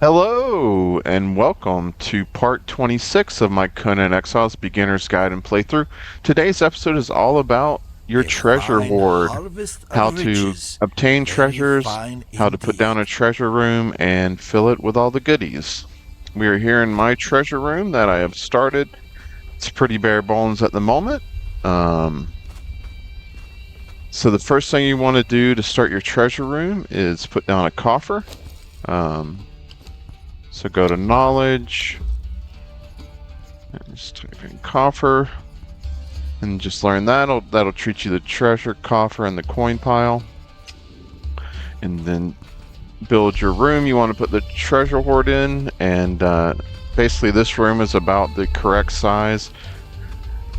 Hello, and welcome to part 26 of my Conan Exiles Beginner's Guide and Playthrough. Today's episode is all about your A treasure fine hoard, harvest how of to riches, obtain very treasures, fine how to put down indeed. a treasure room, and fill it with all the goodies. We are here in my treasure room that I have started. It's pretty bare bones at the moment. So the first thing you want to do to start your treasure room is put down a coffer. So go to knowledge, and just type in coffer, and just learn that'll treat you the treasure coffer and the coin pile. And then build your room you want to put the treasure hoard in, and basically this room is about the correct size.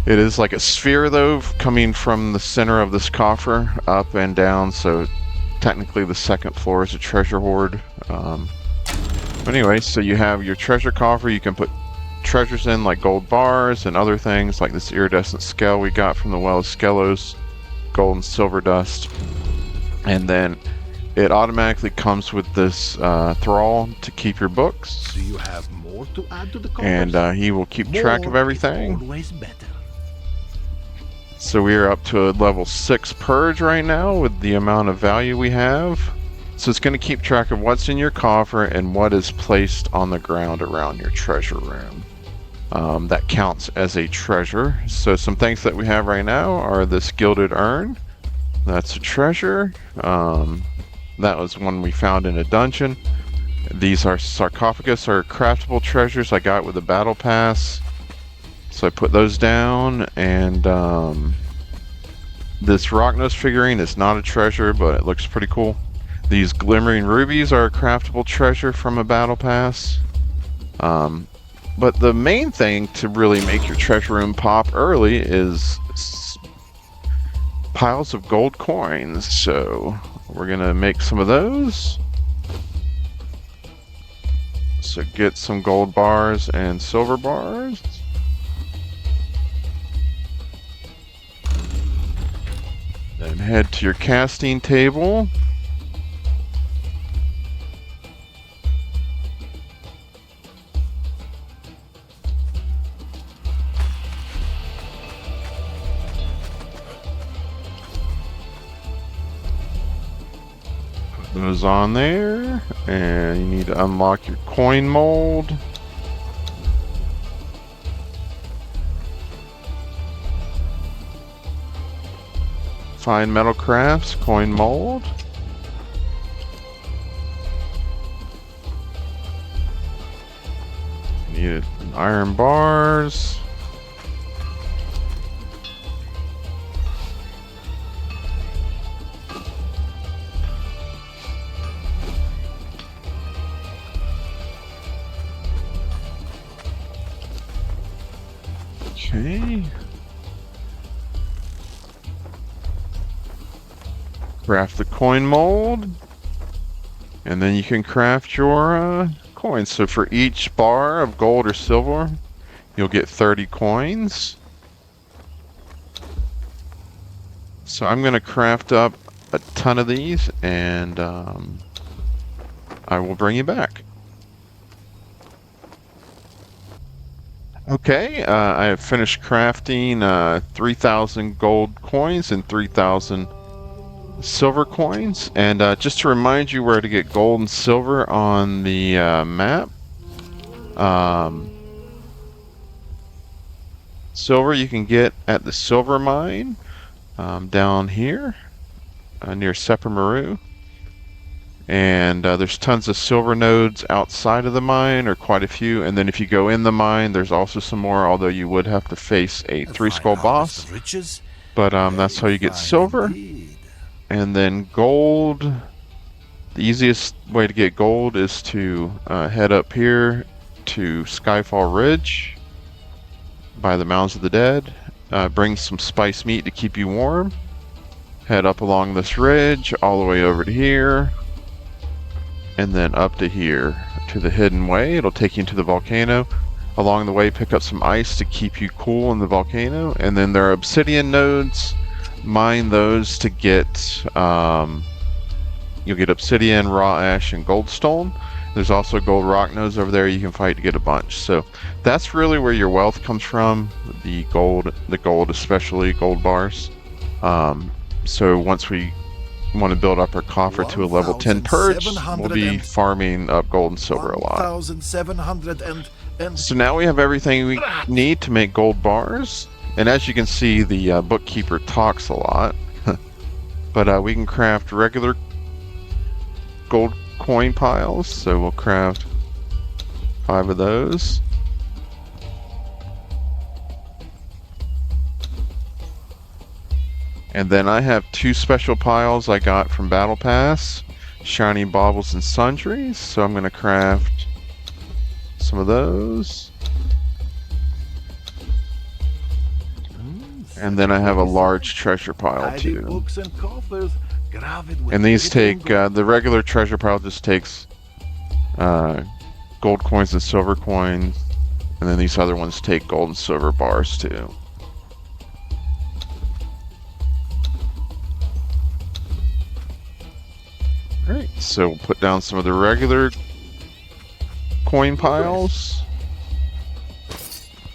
It is like a sphere though, coming from the center of this coffer up and down, so technically the second floor is a treasure hoard. But anyway, so you have your treasure coffer. You can put treasures in like gold bars and other things like this iridescent scale we got from the Well of Skelos, gold and silver dust. And then it automatically comes with this thrall to keep your books. Do you have more to add to the coffers? And he will keep track of everything. Always better. So we are up to a level 6 Purge right now with the amount of value we have. So it's going to keep track of what's in your coffer and what is placed on the ground around your treasure room. That counts as a treasure. So some things that we have right now are this gilded urn. That's a treasure. That was one we found in a dungeon. These are sarcophagus, are craftable treasures I got with a battle pass. So I put those down, and this rock-nose figurine is not a treasure, but it looks pretty cool. These glimmering rubies are a craftable treasure from a battle pass. But the main thing to really make your treasure room pop early is piles of gold coins. So we're gonna make some of those. So get some gold bars and silver bars. Then head to your casting table. Those on there, and you need to unlock your coin mold. Find metal crafts, coin mold. Need iron bars. Okay. Craft the coin mold. And then you can craft your coins. So for each bar of gold or silver, you'll get 30 coins. So I'm going to craft up a ton of these, and I will bring you back. Okay, I have finished crafting 3,000 gold coins and 3,000 silver coins. And just to remind you where to get gold and silver on the map. Silver you can get at the silver mine down here near Seppermaru. And there's tons of silver nodes outside of the mine, or quite a few. And then if you go in the mine, there's also some more, although you would have to face a 3-skull boss. Riches, but that's how you get silver. Indeed. And then gold. The easiest way to get gold is to head up here to Skyfall Ridge by the Mounds of the Dead. Bring some spiced meat to keep you warm. Head up along this ridge all the way over to here. And then up to here to the hidden way. It'll take you into the volcano. Along the way, pick up some ice to keep you cool in the volcano. And then there are obsidian nodes. Mine those to get you'll get obsidian, raw ash, and goldstone. There's also gold rock nodes over there you can fight to get a bunch. So that's really where your wealth comes from, the gold, especially gold bars. So once we want to build up our coffer to a level 10 purge, we'll be farming up gold and silver a lot. 1,700 and So now we have everything we need to make gold bars. And as you can see, the bookkeeper talks a lot. But we can craft regular gold coin piles, so we'll craft 5 of those. And then I have 2 special piles I got from Battle Pass, shiny baubles and sundries, so I'm going to craft some of those. And then I have a large treasure pile too. And these take, the regular treasure pile just takes gold coins and silver coins, and then these other ones take gold and silver bars too. Alright, so we'll put down some of the regular coin piles.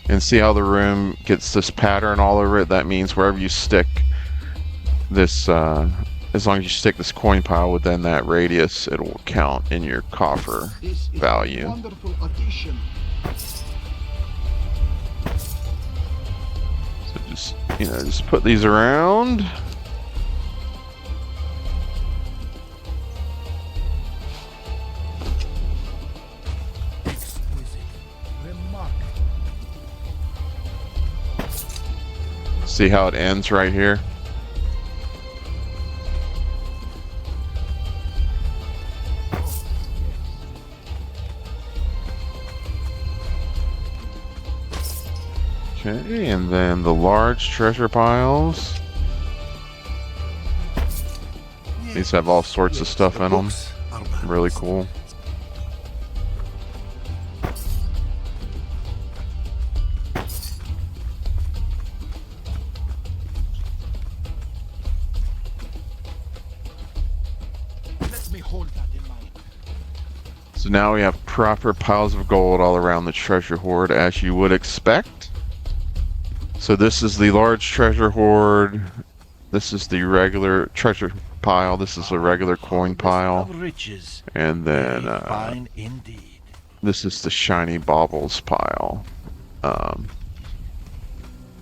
And see how the room gets this pattern all over it? That means wherever you stick this, as long as you stick this coin pile within that radius, it will count in your coffer value. So just, just put these around. See how it ends right here? Okay, and then the large treasure piles. These have all sorts of stuff in them. Really cool. So now we have proper piles of gold all around the treasure hoard, as you would expect. So this is the large treasure hoard. This is the regular treasure pile. This is a regular coin pile. And then this is the shiny baubles pile.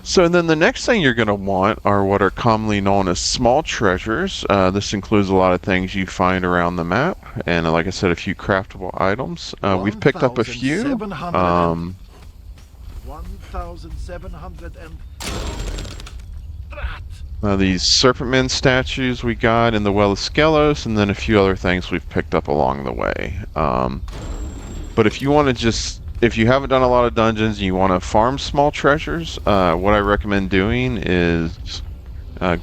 So then the next thing you're going to want are what are commonly known as small treasures. This includes a lot of things you find around the map, and like I said, a few craftable items. We've picked up a few. 1,700 and These Serpentmen statues we got in the Well of Skelos, and then a few other things we've picked up along the way. But if you want to if you haven't done a lot of dungeons and you want to farm small treasures, what I recommend doing is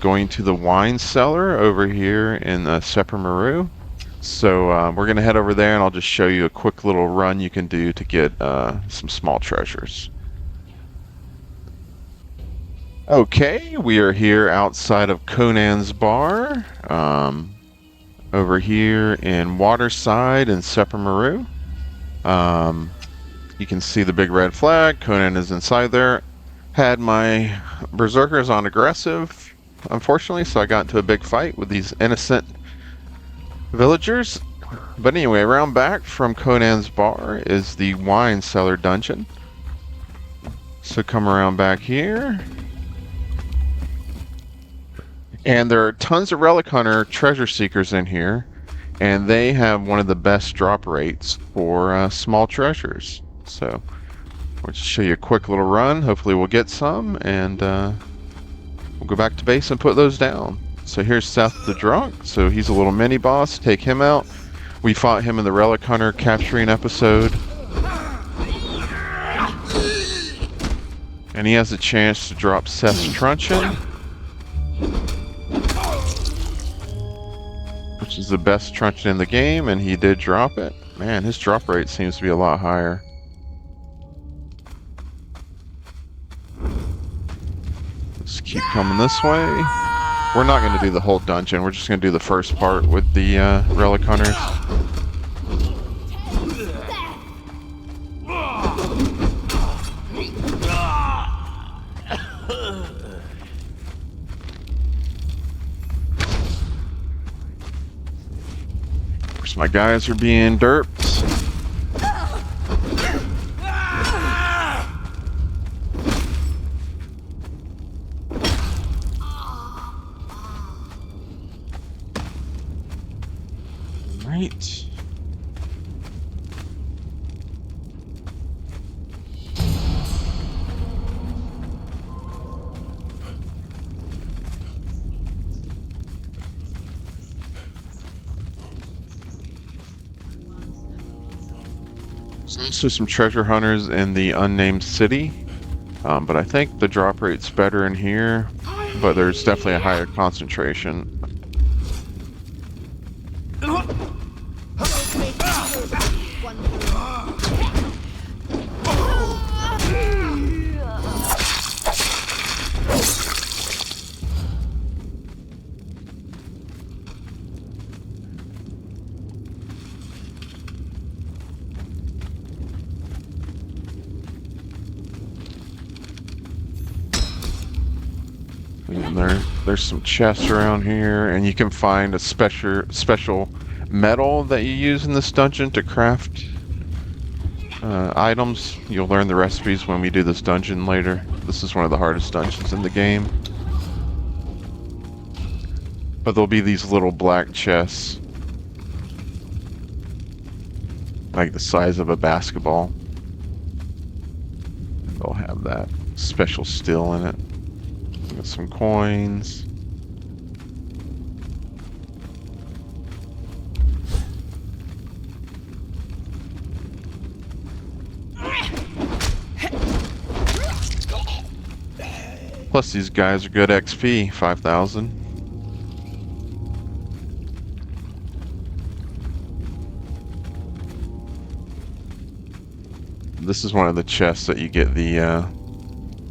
going to the Wine Cellar over here in Seppermaru. So we're going to head over there, and I'll just show you a quick little run you can do to get some small treasures. Okay, we are here outside of Conan's bar, over here in Waterside in Seppermaru. You can see the big red flag. Conan is inside there. Had my berserkers on aggressive, unfortunately, so I got into a big fight with these innocent villagers. But anyway, around back from Conan's bar is the Wine Cellar dungeon. So come around back here. And there are tons of Relic Hunter treasure seekers in here, and they have one of the best drop rates for small treasures. So we'll just show you a quick little run. Hopefully we'll get some, and we'll go back to base and put those down. So here's Seth the Drunk. So he's a little mini boss. Take him out. We fought him in the Relic Hunter capturing episode. And he has a chance to drop Seth's Truncheon, which is the best truncheon in the game, and he did drop it. Man, his drop rate seems to be a lot higher. Let's keep coming this way. We're not going to do the whole dungeon. We're just going to do the first part with the Relic Hunters. Of course, my guys are being derped. Right. There's also some treasure hunters in the unnamed city, but I think the drop rate's better in here, but there's definitely a higher concentration. And there's some chests around here, and you can find a special metal that you use in this dungeon to craft items. You'll learn the recipes when we do this dungeon later. This is one of the hardest dungeons in the game. But there'll be these little black chests, like the size of a basketball. They'll have that special still in it. Got some coins. Plus these guys are good XP, 5,000. This is one of the chests that you get the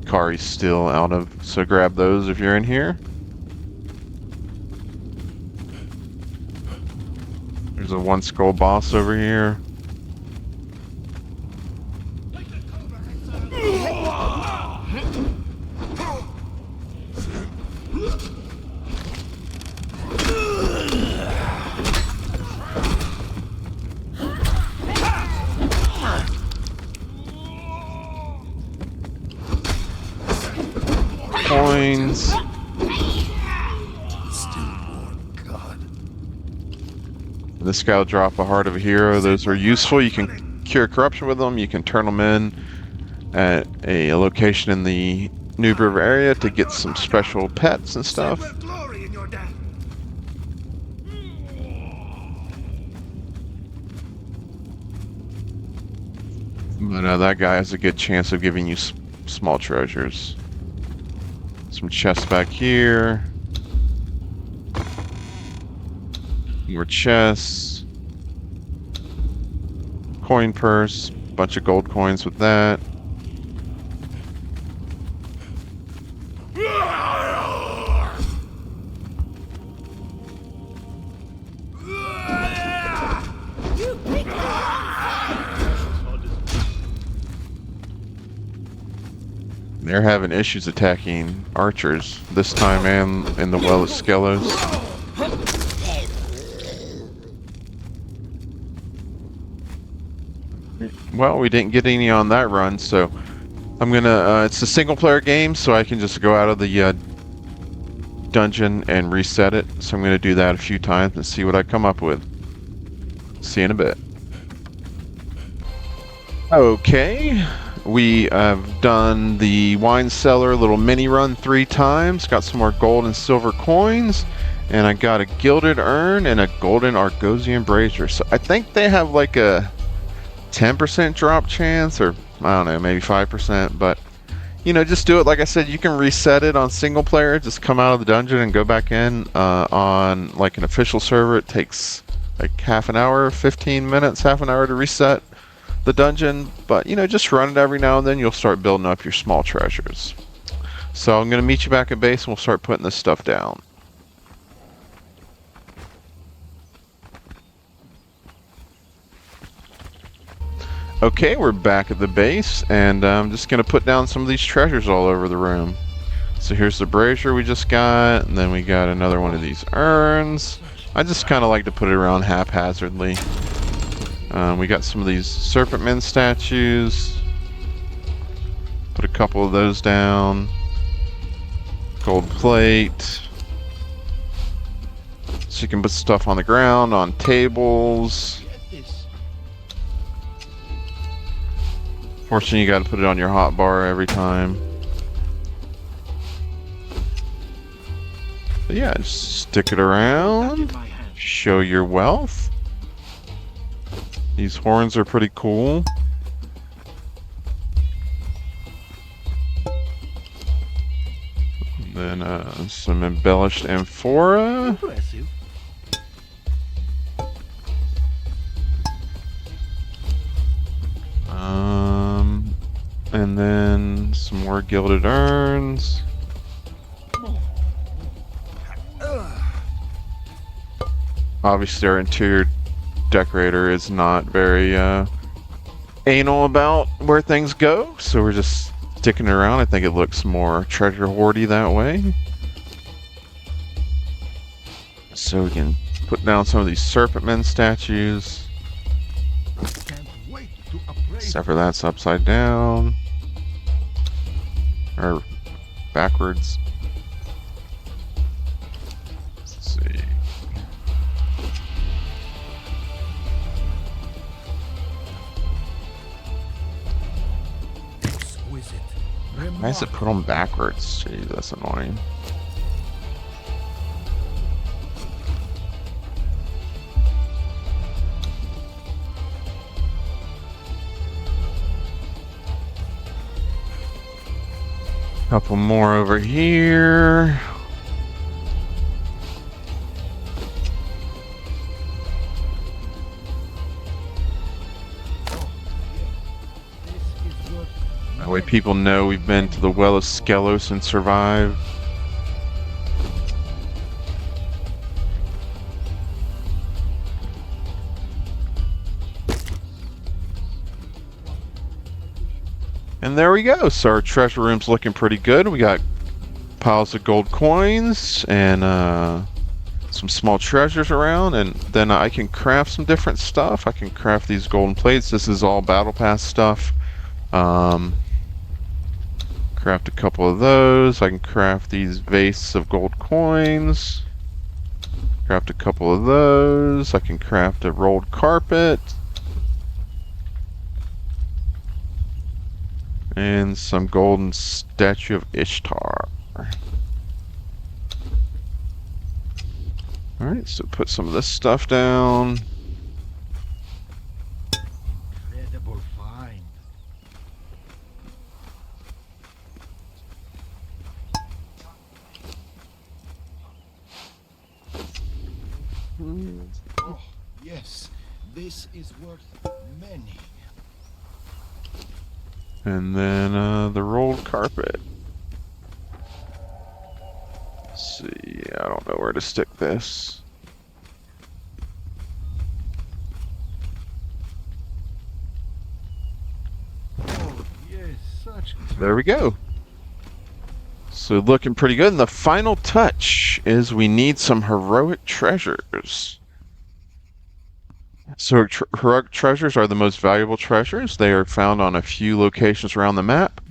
Kari still out of, so grab those if you're in here. There's a one skull boss over here. Coins. This guy will drop a Heart of a Hero. Those are useful. You can cure corruption with them. You can turn them in at a location in the Noob River area to get some special pets and stuff. But that guy has a good chance of giving you small treasures. Some chests back here. More chests. Coin purse. Bunch of gold coins with that. They're having issues attacking archers this time, and in the Well of Skelos. Well, we didn't get any on that run, so I'm gonna, it's a single player game, so I can just go out of the dungeon and reset it. So I'm gonna do that a few times and see what I come up with. See you in a bit. Okay. We have done the Wine Cellar little mini run 3 times. Got some more gold and silver coins. And I got a gilded urn and a golden Argosian brazier. So I think they have like a 10% drop chance, or I don't know, maybe 5%. But, you know, just do it. Like I said, you can reset it on single player. Just come out of the dungeon and go back in. On like an official server, it takes like half an hour, 15 minutes, half an hour to reset the dungeon, but you know, just run it every now and then. You'll start building up your small treasures. So I'm gonna meet you back at base and we'll start putting this stuff down. Okay, we're back at the base, and I'm just gonna put down some of these treasures all over the room. So here's the brazier we just got, and then we got another one of these urns. I just kind of like to put it around haphazardly. We got some of these serpent men statues. Put a couple of those down. Gold plate. So you can put stuff on the ground, on tables. Fortunately, you got to put it on your hotbar every time. But yeah, just stick it around. Show your wealth. These horns are pretty cool. And then some embellished amphora. Impressive. And then some more gilded urns. Obviously, our interior decorator is not very anal about where things go, so we're just sticking it around. I think it looks more treasure hoardy that way. So we can put down some of these serpent men statues. Can't wait to upgrade. Except for that's upside down. Or backwards. Let's see. So is it? Why is it put on backwards? Jeez, that's annoying. Couple more over here. That way people know we've been to the Well of Skelos and survived. And there we go. So our treasure room's looking pretty good. We got piles of gold coins and some small treasures around, and then I can craft some different stuff. I can craft these golden plates. This is all battle pass stuff. Craft a couple of those. I can craft these vases of gold coins. Craft a couple of those. I can craft a rolled carpet. And some golden statue of Ishtar. Alright, so put some of this stuff down. Incredible find. Oh, yes. This is worth many. And then the rolled carpet. Let's see, I don't know where to stick this. Oh, yes, such. There we go. So looking pretty good. And the final touch is we need some heroic treasures. So heroic treasures are the most valuable treasures. They are found on a few locations around the map,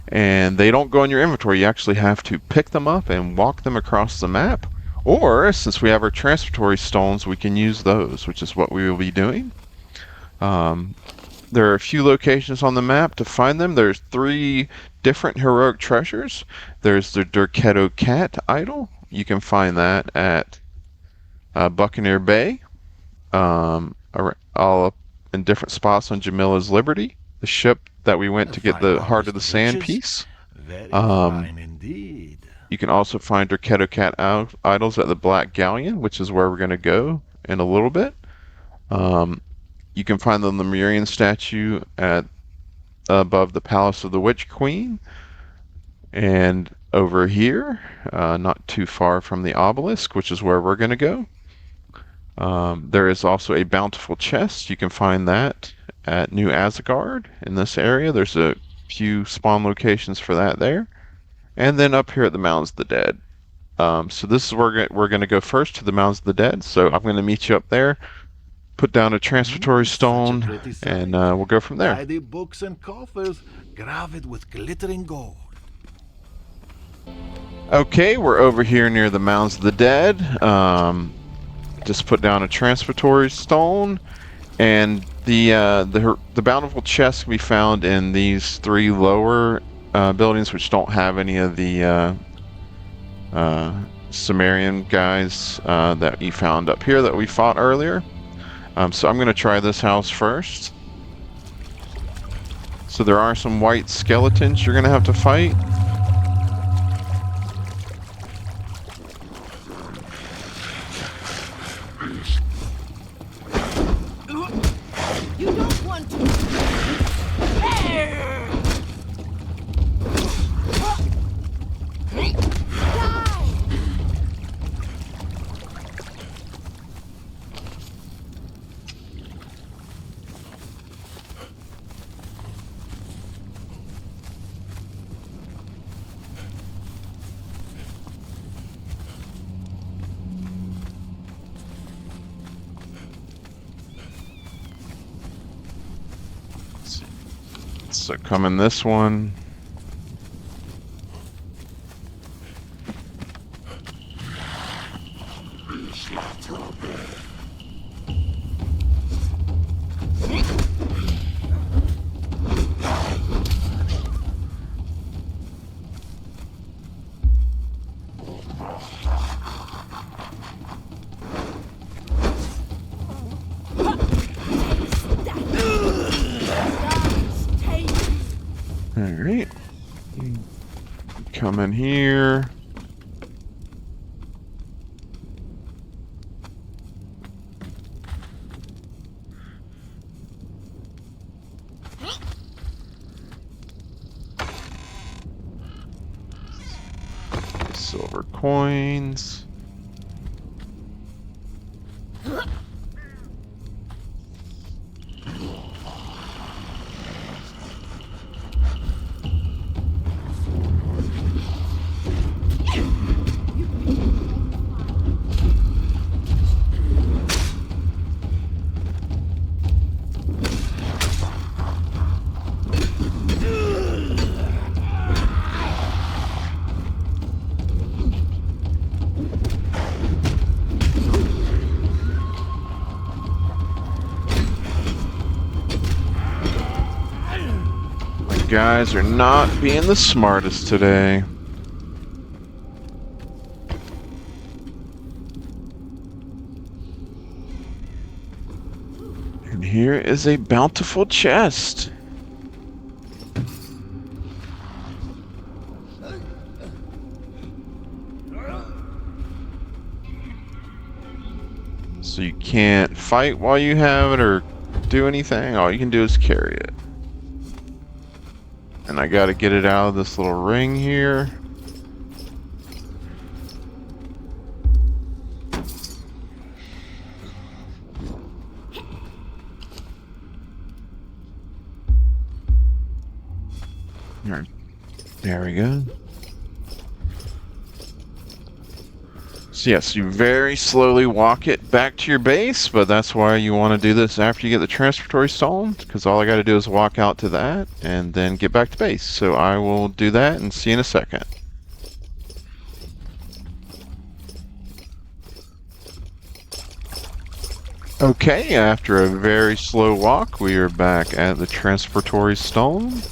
and they don't go in your inventory. You actually have to pick them up and walk them across the map. Or, since we have our transfertory stones, we can use those, which is what we will be doing. There are a few locations on the map to find them. There's 3 different heroic treasures. There's the Derketo cat idol. You can find that at Buccaneer Bay. All up in different spots on Jamila's Liberty, the ship that we went to get the Heart of the Sand piece. Very fine indeed. You can also find Derketo cat idols at the Black Galleon, which is where we're going to go in a little bit. You can find the Lemurian statue at above the Palace of the Witch Queen, and over here, not too far from the obelisk, which is where we're going to go. There is also a Bountiful chest. You can find that at New Asgard in this area. There's a few spawn locations for that there. And then up here at the Mounds of the Dead. So this is where we're going to go first, to the Mounds of the Dead. So I'm going to meet you up there, put down a transferatory stone, and we'll go from there. Tidy books and coffers, graved with glittering gold. Okay, we're over here near the Mounds of the Dead. Just put down a transferatory stone, and the bountiful chests can be found in these 3 lower buildings, which don't have any of the Sumerian guys that you found up here that we fought earlier. So I'm going to try this house first. So there are some white skeletons you're going to have to fight. You don't want to. So come in this one. Alright. Come in here. Silver coins. Guys are not being the smartest today. And here is a bountiful chest. So you can't fight while you have it or do anything. All you can do is carry it. And I gotta get it out of this little ring here. Alright, there we go. So yes, you very slowly walk it back to your base, but that's why you want to do this after you get the transferatory stone, because all I got to do is walk out to that and then get back to base. So I will do that and see you in a second. Okay, after a very slow walk, we are back at the transferatory stone.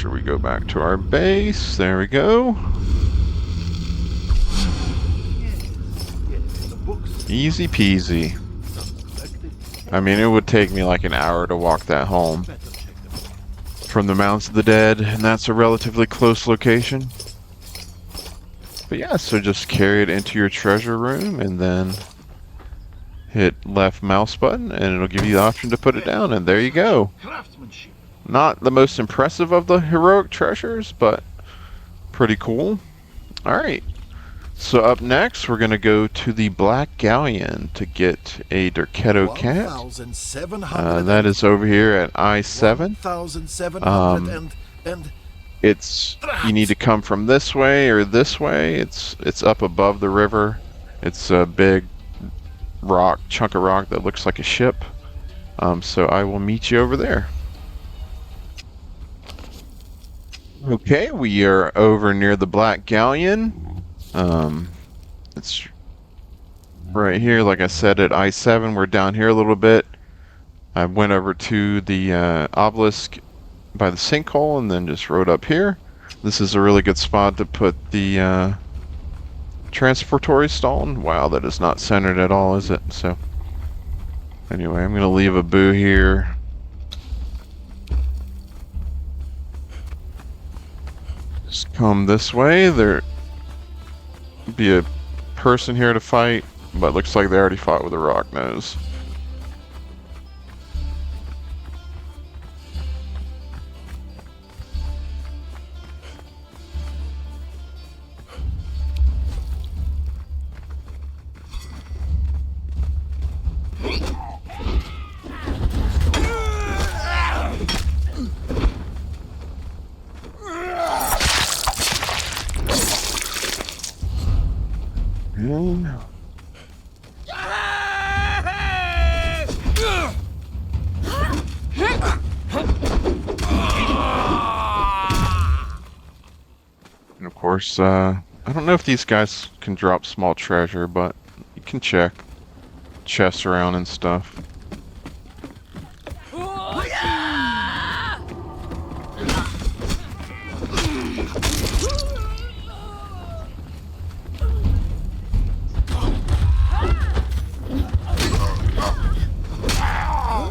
We go back to our base. There we go. Easy peasy. I mean, it would take me like an hour to walk that home from the Mounds of the Dead, and that's a relatively close location. But yeah, so just carry it into your treasure room and then hit left mouse button and it'll give you the option to put it down, and there you go. Not the most impressive of the heroic treasures, but pretty cool. Alright, So up next, we're going to go to the Black Galleon to get a Derketo cat. 1,700 That is over here at I-7. 1,700 and You need to come from this way or this way. It's up above the river. It's a big chunk of rock that looks like a ship. So I will meet you over there. Okay, we are over near the Black Galleon. It's right here, like I said, at I-7. We're down here a little bit. I went over to the obelisk by the sinkhole and then just rode up here. This is a really good spot to put the transportory stone. Wow, that is not centered at all, is it? So anyway, I'm gonna leave a boo here. Just come this way. There be a person here to fight, but looks like they already fought with a rock nose. And of course, I don't know if these guys can drop small treasure, but you can check chests around and stuff.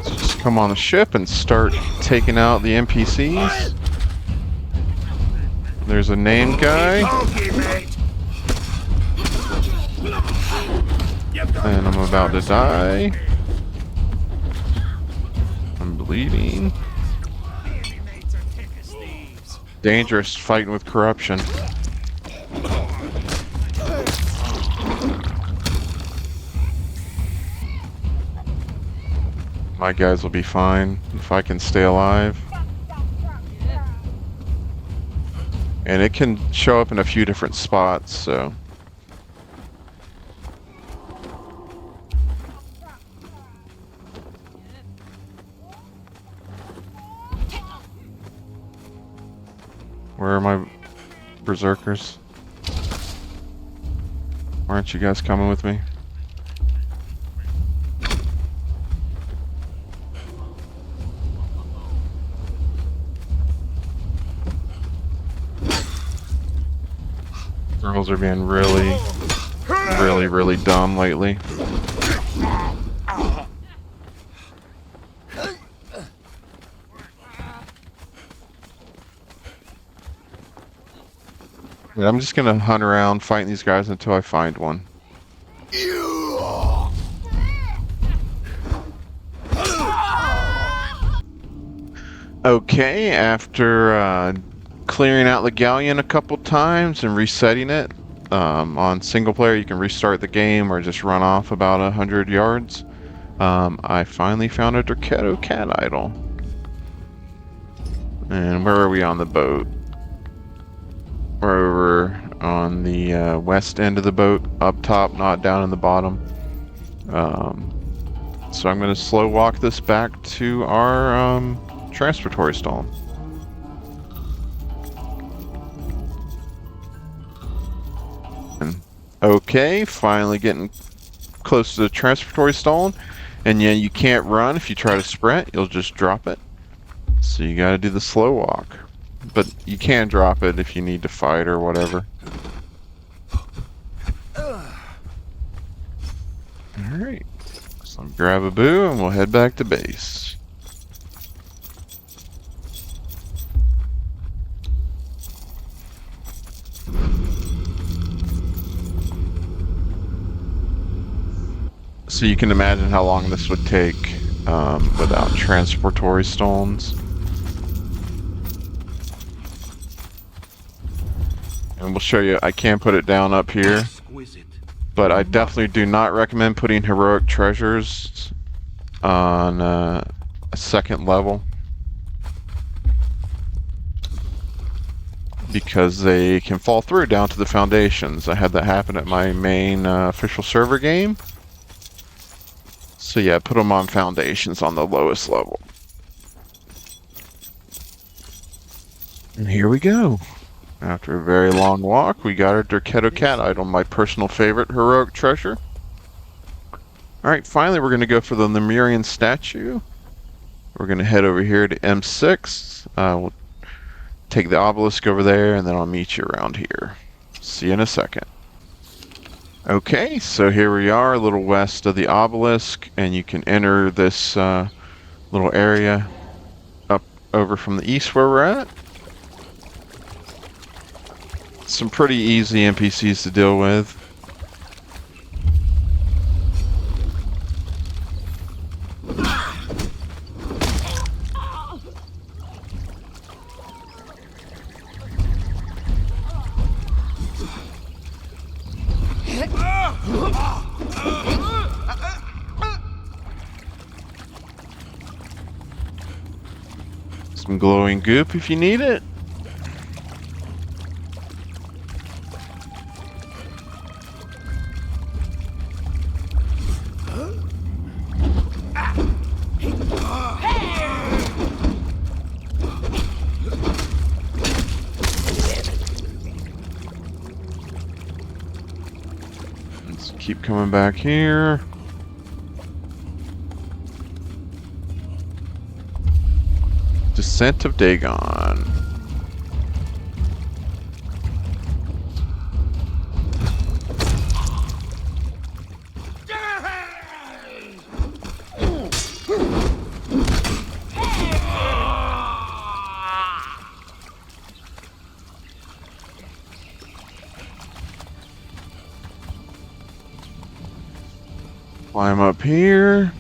Just come on the ship and start taking out the NPCs. There's a named guy. And I'm about to die. I'm bleeding. Dangerous fighting with corruption. My guys will be fine if I can stay alive. And it can show up in a few different spots, so. Where are my berserkers? Why aren't you guys coming with me? Girls are being really dumb lately. Yeah, I'm just gonna hunt around fighting these guys until I find one. Okay, after clearing out the Galleon a couple times and resetting it, on single player you can restart the game or just run off about 100 yards. I finally found a Derketo cat idol. And where are we on the boat? We're over on the west end of the boat, up top, not down in the bottom. So I'm going to slow walk this back to our transportory stone. Okay, finally getting close to the transportory stone. And yeah, you can't run. If you try to sprint, you'll just drop it. So you gotta do the slow walk. But you can drop it if you need to fight or whatever. Alright. So grab a boo and we'll head back to base. So you can imagine how long this would take without transportory stones. And we'll show you, I can put it down up here. but I definitely do not recommend putting heroic treasures on a second level, because they can fall through down to the foundations. I had that happen at my main official server game. So yeah, put them on foundations on the lowest level. And here we go. After a very long walk, we got our Derketo cat item, my personal favorite heroic treasure. Alright, finally we're going to go for the Lemurian statue. We're going to head over here to M6. We'll take the obelisk over there, and then I'll meet you around here. See you in a second. Okay, so here we are, a little west of the obelisk, and you can enter this little area up over from the east where we're at. Some pretty easy NPCs to deal with. Some glowing goop if you need it. Let's keep coming back here. Descent of Dagon. Climb up here.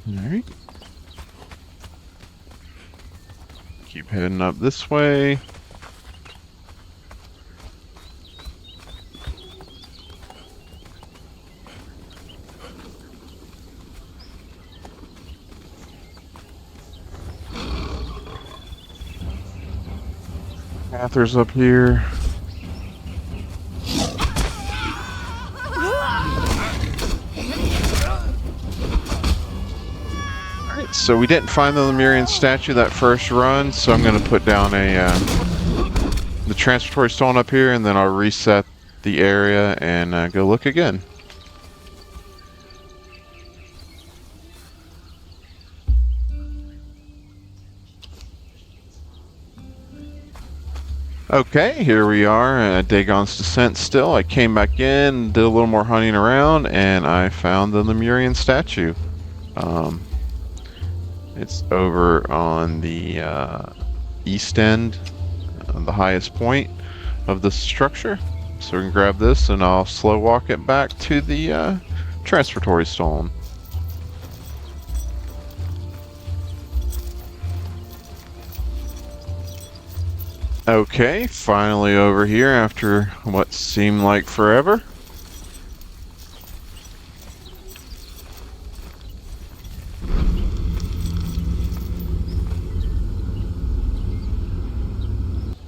Alright. Keep heading up this way. Cather's up here. So we didn't find the Lemurian statue that first run, so I'm going to put down the transitory stone up here, and then I'll reset the area and go look again. Okay, here we are at Dagon's Descent still. I came back in, did a little more hunting around, and I found the Lemurian statue. It's over on the east end, the highest point of the structure. So we can grab this and I'll slow walk it back to the transitory stone. Okay, finally over here after what seemed like forever.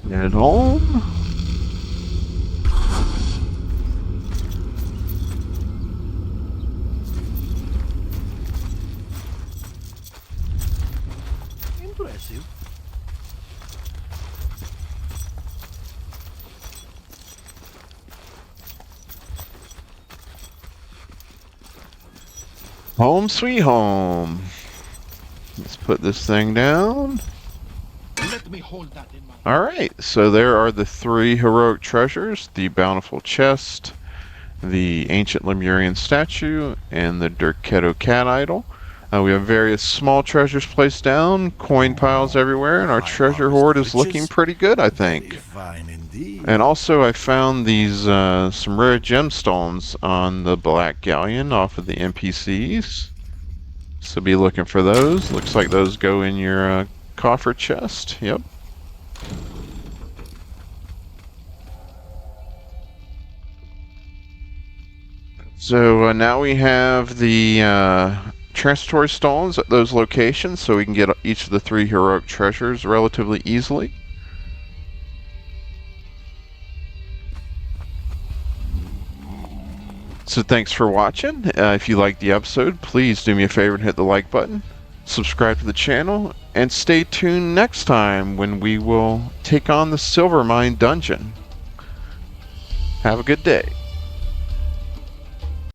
Head home. Impressive. Home sweet home. Let's put this thing down. Let me hold that in mind. Alright, so there are the 3 heroic treasures, the Bountiful chest, the ancient Lemurian statue, and the Derketo cat idol. We have various small treasures placed down, coin piles everywhere, and our treasure hoard is looking pretty good, I think. Fine indeed. And also I found these some rare gemstones on the Black Galleon off of the NPCs. So be looking for those. Looks like those go in your coffer chest. Yep. So now we have the transitory stones at those locations, so we can get each of the 3 heroic treasures relatively easily. So thanks for watching. If you liked the episode, please do me a favor and hit the like button, subscribe to the channel, and stay tuned next time when we will take on the Silver Mine dungeon. Have a good day.